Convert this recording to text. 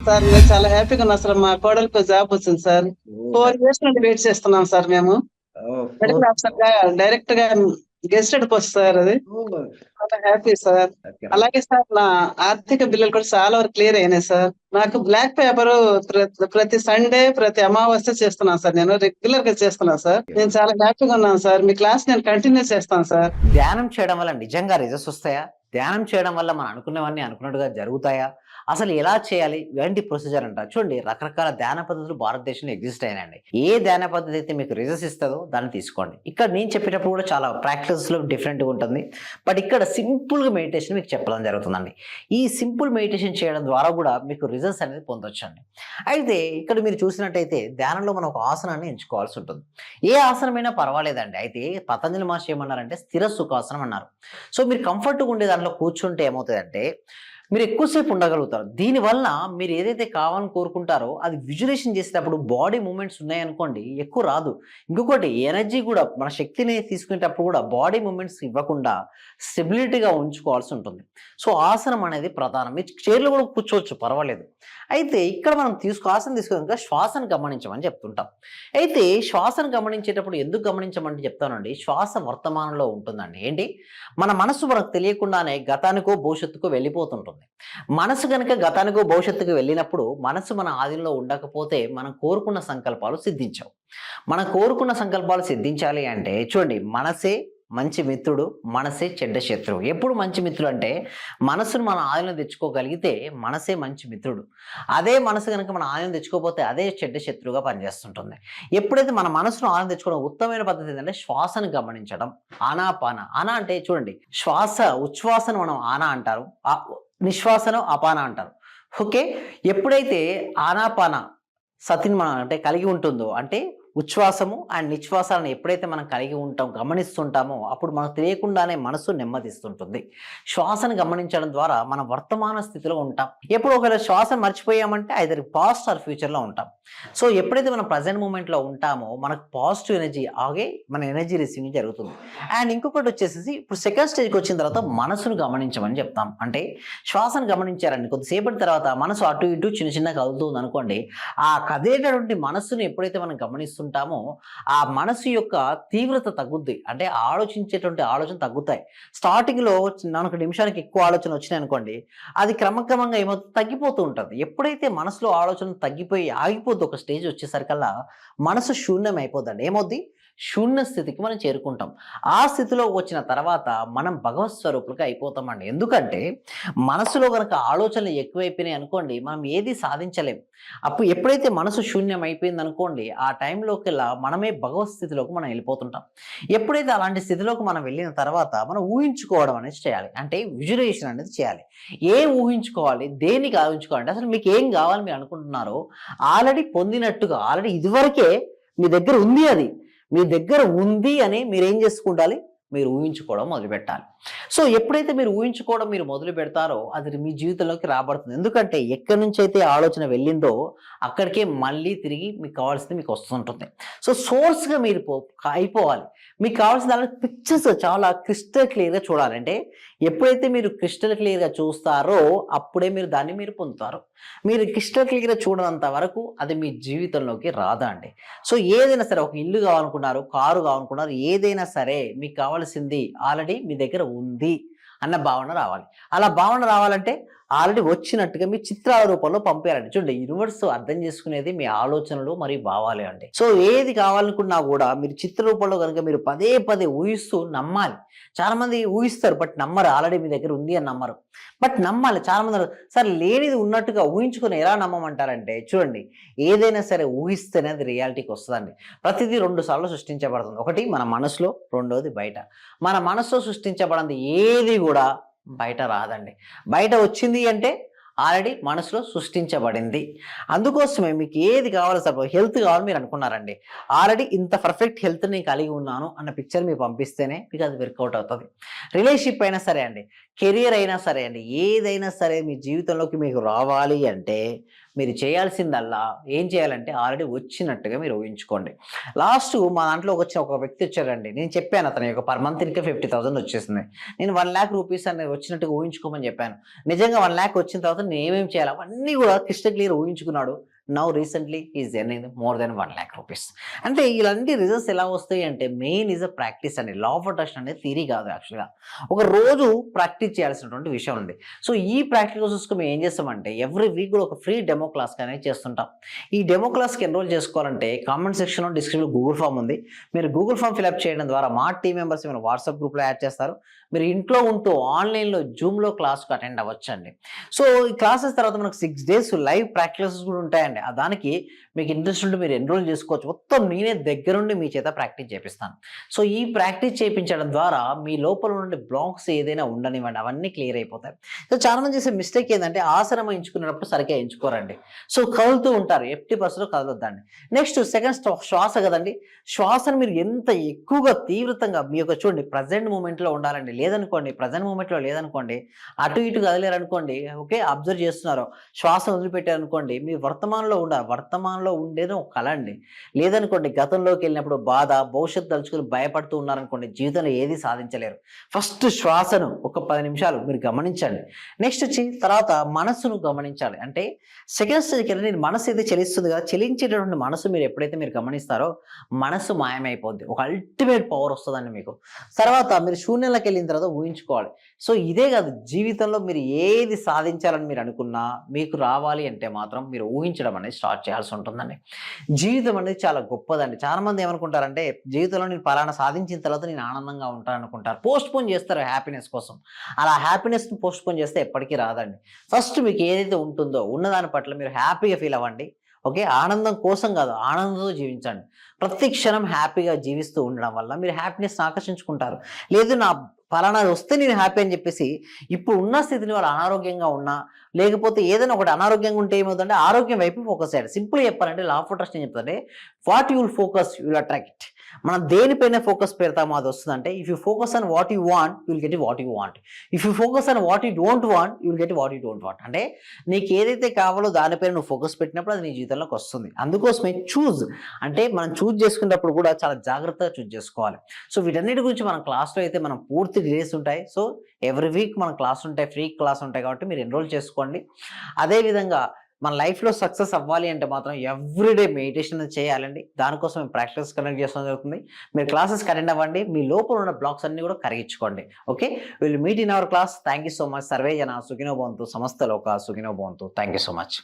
Sir మేము చాలా హ్యాపీగా ఉన్నాం సార్. మా కోడలికి జాబ్ వచ్చింది సార్. ఓహ్! 4 ఇయర్స్ నుండి వెయిట్ చేస్తున్నాం సార్ మేము. ఓహ్! మెడికల్ ఆఫీసర్ గా డైరెక్ట్ గా గెస్టెడ్ పోస్ట్ సార్ అది. ఓహ్! చాలా హ్యాపీ సార్. ఓకే. అలాగే సార్ నా ఆర్థిక బిల్లులు కూడా చాలా వరకు క్లియర్ అయినాయి సార్. నాకు బ్లాక్ పేపర్ ప్రతి సండే, ప్రతి అమావాస్య చేస్తున్నాను సార్. నేను రెగ్యులర్ గా చేస్తున్నాను సార్. నేను చాలా హ్యాపీగా ఉన్నాను సార్. మీ క్లాస్ నేను కంటిన్యూ చేస్తాను సార్. ధ్యానం చేయడం వల్ల నిజంగా రిజల్ట్స్ వస్తాయా? ధ్యానం చేయడం వల్ల మనం అనుకున్నవన్నీ అనుకున్నట్టుగా జరుగుతాయా? అసలు ఎలా చేయాలి? ఎలాంటి ప్రొసీజర్ అంటారు? చూడండి, రకరకాల ధ్యాన పద్ధతులు భారతదేశంలో ఎగ్జిస్ట్ అయినాయండి. ఏ ధ్యాన పద్ధతి అయితే మీకు రిజల్ట్స్ ఇస్తుందో దాన్ని తీసుకోండి. ఇక్కడ నేను చెప్పేటప్పుడు కూడా చాలా ప్రాక్టీస్లో డిఫరెంట్గా ఉంటుంది. బట్ ఇక్కడ సింపుల్గా మెడిటేషన్ మీకు చెప్పడం జరుగుతుందండి. ఈ సింపుల్ మెడిటేషన్ చేయడం ద్వారా కూడా మీకు రిజల్ట్స్ అనేది పొందొచ్చండి. అయితే ఇక్కడ మీరు చూసినట్టయితే ధ్యానంలో మనం ఒక ఆసనాన్ని ఎంచుకోవాల్సి ఉంటుంది. ఏ ఆసనమైనా పర్వాలేదండి. అయితే పతంజలి మహర్షి ఏమన్నారంటే స్థిర సుఖాసనం అన్నారు. సో మీరు కంఫర్ట్గా ఉండే దాంట్లో కూర్చుంటే ఏమవుతుందంటే మీరు ఎక్కువసేపు ఉండగలుగుతారు. దీనివల్ల మీరు ఏదైతే కావాలని కోరుకుంటారో అది విజువలైజేషన్ చేసేటప్పుడు బాడీ మూమెంట్స్ ఉన్నాయనుకోండి ఎక్కువ రాదు. ఇంకొకటి ఎనర్జీ కూడా మన శక్తిని తీసుకునేటప్పుడు కూడా బాడీ మూమెంట్స్ ఇవ్వకుండా స్టెబిలిటీగా ఉంచుకోవాల్సి ఉంటుంది. సో ఆసనం అనేది ప్రధానం. మీరు చైర్లో కూడా కూర్చోవచ్చు, పర్వాలేదు. అయితే ఇక్కడ మనం ఆసనం తీసుకున్నాక శ్వాసను గమనించమని చెప్తుంటాం. అయితే శ్వాసను గమనించేటప్పుడు ఎందుకు గమనించమంటే చెప్తానండి, శ్వాస వర్తమానంలో ఉంటుందండి. ఏంటి, మన మనసు మనకు తెలియకుండానే గతానికో భవిష్యత్తుకో వెళ్ళిపోతుంటుంది. మనసు కనుక గతానికో భవిష్యత్తుకు వెళ్ళినప్పుడు మనసు మన ఆధీనంలో ఉండకపోతే మనం కోరుకున్న సంకల్పాలు సిద్ధించవు. మనం కోరుకున్న సంకల్పాలు సిద్ధించాలి అంటే చూడండి, మనసే మంచి మిత్రుడు, మనసే చెడ్డ శత్రువు. ఎప్పుడు మంచి మిత్రుడు అంటే మనసును మన ఆధీనం తెచ్చుకోగలిగితే మనసే మంచి మిత్రుడు. అదే మనసు కనుక మన ఆధీనం తెచ్చుకోకపోతే అదే చెడ్డ శత్రువుగా పనిచేస్తుంటుంది. ఎప్పుడైతే మన మనసును ఆధీనం తెచ్చుకోవడం ఉత్తమమైన పద్ధతి ఏంటంటే శ్వాసను గమనించడం. ఆనాపాన. ఆనా అంటే చూడండి, శ్వాస ఉచ్ఛ్వాసను మనం ఆనా అంటారు, నిశ్వాసను అపాన అంటారు. ఓకే, ఎప్పుడైతే ఆనాపాన సతిని మనం అంటే కలిగి ఉంటుందో, అంటే ఉచ్ఛ్వాసము అండ్ నిశ్వాసాలను ఎప్పుడైతే మనం కలిగి ఉంటాం, గమనిస్తుంటామో అప్పుడు మనకు తెలియకుండానే మనసు నెమ్మదిస్తుంటుంది. శ్వాసను గమనించడం ద్వారా మనం వర్తమాన స్థితిలో ఉంటాం. ఎప్పుడు ఒకవేళ శ్వాసను మర్చిపోయామంటే ఐదర్ పాస్ట్ ఆర్ ఫ్యూచర్లో ఉంటాం. సో ఎప్పుడైతే మనం ప్రజెంట్ మూమెంట్లో ఉంటామో మనకు పాజిటివ్ ఎనర్జీ ఆగే మన ఎనర్జీ రిసీవింగ్ జరుగుతుంది. అండ్ ఇంకొకటి వచ్చేసి ఇప్పుడు సెకండ్ స్టేజ్కి వచ్చిన తర్వాత మనసును గమనించమని చెప్తాం. అంటే శ్వాసను గమనించారండి, కొద్దిసేపటి తర్వాత మనసు అటు ఇటు చిన్న చిన్న కదులుతుంది అనుకోండి, ఆ కదేటటువంటి మనస్సును ఎప్పుడైతే మనం గమనిస్తుంటామో ఆ మనసు యొక్క తీవ్రత తగ్గుద్ది. అంటే ఆలోచించేటువంటి ఆలోచన తగ్గుతాయి. స్టార్టింగ్లో మనకు నిమిషానికి ఎక్కువ ఆలోచన వచ్చినాయి అనుకోండి, అది క్రమక్రమంగా ఏమవుతుంది, తగ్గిపోతూ ఉంటుంది. ఎప్పుడైతే మనసులో ఆలోచన తగ్గిపోయి ఆగిపోద్ది, ఒక స్టేజ్ వచ్చేసరికల్లా మనసు శూన్యం అయిపోద్దండి. ఏమవుద్ది, శూన్య స్థితికి మనం చేరుకుంటాం. ఆ స్థితిలో వచ్చిన తర్వాత మనం భగవత్ స్వరూపులుగా అయిపోతామండి. ఎందుకంటే మనసులో కనుక ఆలోచనలు ఎక్కువైపోయినాయి అనుకోండి, మనం ఏది సాధించలేం. అప్పుడు ఎప్పుడైతే మనసు శూన్యం అయిపోయింది అనుకోండి, ఆ టైంలోకెల్లా మనమే భగవత్ స్థితిలోకి మనం వెళ్ళిపోతుంటాం. ఎప్పుడైతే అలాంటి స్థితిలోకి మనం వెళ్ళిన తర్వాత మనం ఊహించుకోవడం అనేది చేయాలి. అంటే విజువలైజేషన్ అనేది చేయాలి. ఏం ఊహించుకోవాలి, దేనికి ఊహించుకోవాలంటే అసలు మీకు ఏం కావాలి మీరు అనుకుంటున్నారో ఆల్రెడీ పొందినట్టుగా, ఆల్రెడీ ఇదివరకే మీ దగ్గర ఉంది, అది మీ దగ్గర ఉంది అని మీరు ఏం చేసుకుంటాలి, మీరు ఊహించుకోవడం మొదలుపెట్టాలి. సో ఎప్పుడైతే మీరు ఊహించుకోవడం మీరు మొదలు పెడతారో అది మీ జీవితంలోకి రాబడుతుంది. ఎందుకంటే ఎక్కడి నుంచి అయితే ఆలోచన వెళ్ళిందో అక్కడికే మళ్ళీ తిరిగి మీకు కావాల్సింది మీకు వస్తుంటుంది. సో సోర్స్గా మీరు అయిపోవాలి. మీకు కావాల్సిన దాని పిక్చర్స్ చాలా క్రిస్టల్ క్లియర్గా చూడాలి. అంటే ఎప్పుడైతే మీరు క్రిస్టల్ క్లియర్గా చూస్తారో అప్పుడే మీరు దాన్ని మీరు పొందుతారు. మీరు క్రిస్టల్ క్లియర్గా చూడనంత వరకు అది మీ జీవితంలోకి రాదా అండి. సో ఏదైనా సరే, ఒక ఇల్లు కావాలనుకున్నారు, కారు కావాలనుకున్నారు, ఏదైనా సరే మీకు కావాల్సింది ఆల్రెడీ మీ దగ్గర ఉంది అన్న భావన రావాలి. అలా భావన రావాలంటే ఆల్రెడీ వచ్చినట్టుగా మీ చిత్రాల రూపంలో పంపారండి. చూడండి, యూనివర్స్ అర్థం చేసుకునేది మీ ఆలోచనలు మరియు భావాలే అండి. సో ఏది కావాలనుకున్నా కూడా మీరు చిత్ర రూపంలో కనుక మీరు పదే పదే ఊహిస్తూ నమ్మాలి. చాలా మంది ఊహిస్తారు బట్ నమ్మరు, ఆల్రెడీ మీ దగ్గర ఉంది అని నమ్మరు. బట్ నమ్మాలి. చాలా మంది సార్ లేనిది ఉన్నట్టుగా ఊహించుకొని ఎలా నమ్మమంటారంటే చూడండి, ఏదైనా సరే ఊహిస్తేనే అది రియాలిటీకి వస్తుందండి. ప్రతిదీ 2 సార్లు సృష్టించబడుతుంది. ఒకటి మన మనసులో, రెండోది బయట. మన మనసులో సృష్టించబడింది ఏది కూడా బయట రాదండి. బయట వచ్చింది అంటే ఆల్రెడీ మనసులో సృష్టించబడింది. అందుకోసమే మీకు ఏది కావాలో, సార్ హెల్త్ కావాలి మీరు అనుకున్నారండి, ఆల్రెడీ ఇంత పర్ఫెక్ట్ హెల్త్ నేను కలిగి ఉన్నాను అన్న పిక్చర్ మీకు పంపిస్తేనే మీకు అది వర్కౌట్ అవుతుంది. రిలేషన్షిప్ అయినా సరే అండి, కెరియర్ అయినా సరే అండి, ఏదైనా సరే మీ జీవితంలోకి మీకు రావాలి అంటే మీరు చేయాల్సిందల్లా ఏం చేయాలంటే ఆల్రెడీ వచ్చినట్టుగా మీరు ఊహించుకోండి. లాస్ట్ మా దాంట్లో ఒక వ్యక్తి వచ్చారండి, నేను చెప్పాను అతని యొక్క పర్ మంత్ ఇంకా 50,000 వచ్చేసింది. నేను 1 lakh రూపీస్ అనేది వచ్చినట్టుగా ఊహించుకోమని చెప్పాను. నిజంగా 1 lakh వచ్చిన తర్వాత నేను ఏమేమి చేయాలి అవన్నీ కూడా క్రిస్టల్ క్లియర్ ఊహించుకున్నాడు. Now recently is earning more than 1,00,000 rupees. అంటే ఇలాంటి రిజల్ట్స్ ఎలా వస్తాయి అంటే మెయిన్ ఈజ్ అ ప్రాక్టీస్ అండి. లా ఆఫ్ అట్రాక్షన్ అనేది థియరీ కాదు, యాక్చువల్గా ఒక రోజు ప్రాక్టీస్ చేయాల్సినటువంటి విషయం ఉంది. సో ఈ ప్రాక్టీస్ చూసుకుని మేము ఏం చేస్తామంటే ఎవ్రీ వీక్ కూడా ఒక ఫ్రీ డెమో క్లాస్ అనేది చేస్తుంటాం. ఈ డెమో క్లాస్కి ఎన్రోల్ చేసుకోవాలంటే కామెంట్ సెక్షన్లో డిస్క్రిప్షన్లో గూగుల్ ఫామ్ ఉంది. మీరు గూగుల్ ఫామ్ ఫిల్అప్ చేయడం ద్వారా మా టీం మెంబర్స్ మీరు వాట్సాప్ గ్రూప్లో యాడ్ చేస్తారు. మీరు ఇంట్లో ఉంటూ ఆన్లైన్లో జూమ్లో క్లాస్కు అటెండ్ అవ్వచ్చండి. సో ఈ క్లాసెస్ తర్వాత మనకు 6 days లైవ్ ప్రాక్టీసెస్ కూడా ఉంటాయండి. దానికి మీకు ఇంట్రెస్ట్ ఉంటే మీరు ఎన్రోల్ చేసుకోవచ్చు. మొత్తం నేనే దగ్గరుండి మీ చేత ప్రాక్టీస్ చేపిస్తాను. సో ఈ ప్రాక్టీస్ చేయించడం ద్వారా మీ లోపల నుండి బ్లాక్స్ ఏదైనా ఉండనివ్వండి, అవన్నీ క్లియర్ అయిపోతాయి. సో చాలా మంది చేసే మిస్టేక్ ఏంటంటే ఆసనం ఎంచుకున్నప్పుడు సరిగ్గా ఎంచుకోరండి. సో కదులుతూ ఉంటారు, 80% కదలొద్దండి. నెక్స్ట్ సెకండ్ శ్వాస కదండి. శ్వాసను మీరు ఎంత ఎక్కువగా తీవ్రతంగా మీ యొక్క చూడండి ప్రజెంట్ మూమెంట్లో ఉండాలండి. లేదనుకోండి ప్రజెంట్ మూమెంట్లో లేదనుకోండి, అటు ఇటు కదిలేరు అనుకోండి, ఓకే అబ్జర్వ్ చేస్తున్నారు, శ్వాస వదిలిపెట్టారు అనుకోండి, మీ వర్తమానంలో ఉండాలి. వర్తమానంలో ఉండేది ఒక కళ అండి. లేదనుకోండి గతంలోకి వెళ్ళినప్పుడు బాధ, భవిష్యత్తు తలుచుకుని భయపడుతూ ఉన్నారనుకోండి, జీవితంలో ఏది సాధించలేరు. ఫస్ట్ శ్వాసను ఒక 10 నిమిషాలు మీరు గమనించండి. నెక్స్ట్ వచ్చి తర్వాత మనస్సును గమనించాలి. అంటే సెకండ్ స్టేజ్కి వెళ్ళి నేను మనసు అయితే చలిస్తుంది కదా, చలించేటటువంటి మనసు మీరు ఎప్పుడైతే మీరు గమనిస్తారో మనసు మాయమైపోద్ది. ఒక అల్టిమేట్ పవర్ వస్తుందండి మీకు. తర్వాత మీరు శూన్యంలోకి వెళ్ళిన తర్వాత ఊహించుకోవాలి. సో ఇదే కాదు, జీవితంలో మీరు ఏది సాధించాలని మీరు అనుకున్నా మీకు రావాలి అంటే మాత్రం మీరు ఊహించడం అనేది స్టార్ట్ చేయాల్సి ఉంటుందండి. జీవితం అనేది చాలా గొప్పదండి. చాలా మంది ఏమనుకుంటారంటే జీవితంలో నేను పలానా సాధించిన తర్వాత నేను ఆనందంగా ఉంటాను అనుకుంటారు, పోస్ట్ పోన్ చేస్తారు హ్యాపీనెస్ కోసం. అలా హ్యాపీనెస్ని పోస్ట్ పోన్ చేస్తే ఎప్పటికీ రాదండి. ఫస్ట్ మీకు ఏదైతే ఉంటుందో ఉన్నదాని పట్ల మీరు హ్యాపీగా ఫీల్ అవ్వండి. ఓకే, ఆనందం కోసం కాదు, ఆనందంతో జీవించండి. ప్రతి క్షణం హ్యాపీగా జీవిస్తూ ఉండడం వల్ల మీరు హ్యాపీనెస్ని ఆకర్షించుకుంటారు. లేదు నా ఫలానా వస్తే నేను హ్యాపీ అని చెప్పేసి ఇప్పుడు ఉన్న స్థితిని వాళ్ళు అనారోగ్యంగా ఉన్నా లేకపోతే ఏదైనా ఒకటి అనారోగ్యంగా ఉంటే ఏమవుతుందంటే ఆరోగ్యం వైపు ఫోకస్ చేయాలి. సింపుల్ చెప్పాలంటే లా ఆఫ్ అట్రాక్షన్ ఏం చెప్తుందంటే what you will focus you will attract. మనం దేనిపైన ఫోకస్ పెడతామో అది వస్తుందంటే if you focus on what you want you will get what you want. If you focus on what you don't want you will get what you don't want. అంటే నీకు ఏదైతే కావాలో దానిపైన నువ్వు ఫోకస్ పెట్టినప్పుడు అది నీ జీవితంలోకి వస్తుంది. అందుకోసమే చూజ్ అంటే మనం చూజ్ చేసుకునేటప్పుడు కూడా చాలా జాగ్రత్తగా చూజ్ చేసుకోవాలి. సో వీటన్నిటి గురించి మన క్లాస్లో అయితే మనం పూర్తి డీటెయిల్స్ ఉంటాయి. సో ఎవ్రీ వీక్ మన క్లాస్ ఉంటాయి, ఫ్రీ క్లాస్ ఉంటాయి కాబట్టి మీరు ఎన్రోల్ చేసుకోండి. అదేవిధంగా మన లైఫ్లో సక్సెస్ అవ్వాలి అంటే మాత్రం ఎవ్రీడే మెడిటేషన్ చేయాలండి. దానికోసం మేము ప్రాక్టీస్ కనెక్ట్ చేస్తాం జరుగుతుంది. మీరు క్లాసెస్కి అటెండ్ అవ్వండి, మీ లోపల ఉన్న బ్లాక్స్ అన్ని కూడా కరిగించుకోండి. Okay, will meet in our class. Thank you so much. సర్వే జన సుఖినో భవంతు, సమస్త లోక సుఖినో భవంతు. Thank you so much.